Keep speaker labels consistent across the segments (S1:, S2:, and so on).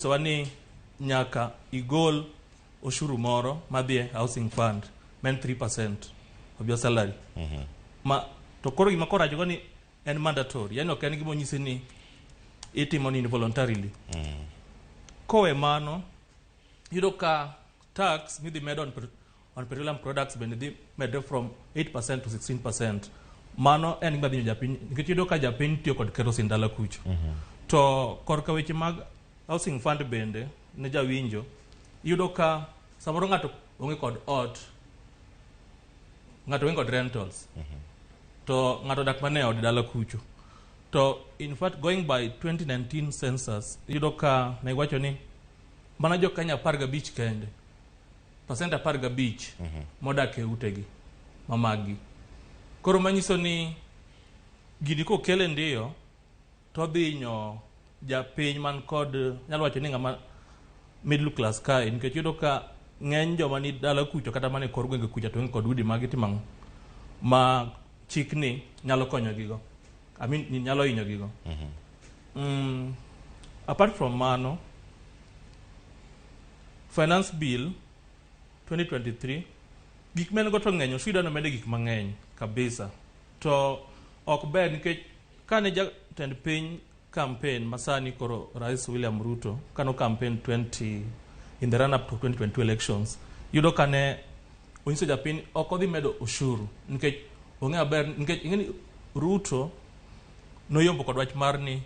S1: So ni nyaka igol osuru moro madhi housing fund men 3% of your salary. Ma to koro gima kora jogo ni en mandatory. Yani ok en gimo nyisi ni itimo ni voluntarily. Kowe mano yudo ka tax midhi medo on petroleum products bende dhi medo from 8% to 16%. Mano en gima dhi japiny nikech yudo ka japiny tiyo kod kerosene dala kucho. To korka weche mag housing fund bende ne jawinjo yudo ka samoro ng'ato onge kod ot, ng'ato onge kod rentals, to ng'ato dak mane od dala kucho. To in fact going by 2019 census yudo ka ne wacho ni mana jo Kenya 15 kende percent 15 modak e utegi mamagi. Koro manyiso ni gini ko kele ndiyo to dhinyo japiny man kod nyalo wacho ni ng'ama middle class kae, nikech yudo ka ng'eny joma ni dala kucho kata mane kor gwenge kucho to kod udi magi timang ma chikni nyalo konyo gigo. I mean nyalo hinyo gigo. Apart from mano, finance bill 2023 gik men go to ng'eny osuda no mede gik mang'eny kabisa. To ok ber nikech kane jatend piny kampen masani koro Rais William Ruto kano campaign in the run up to 2022 elections, yudo kane onyiso japiny ok odhi medo osuru nikech ong'e ber nikech ing'eni Ruto noyombo kod wach mar ni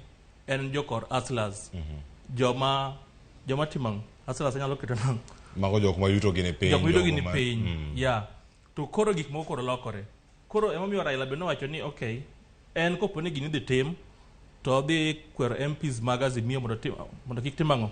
S1: en jokor hustlers. Joma timang hustlers nyalo keto nang
S2: mago jok ma yuto gine piny.
S1: Jok ma yuto gine piny. Yeah. To koro gik moko koro lokore. Koro emomiyo Raila bende wacho ni okay, en koponi gini dhi tim to dhi kwero MPs mag Azimio mondo kik timang'o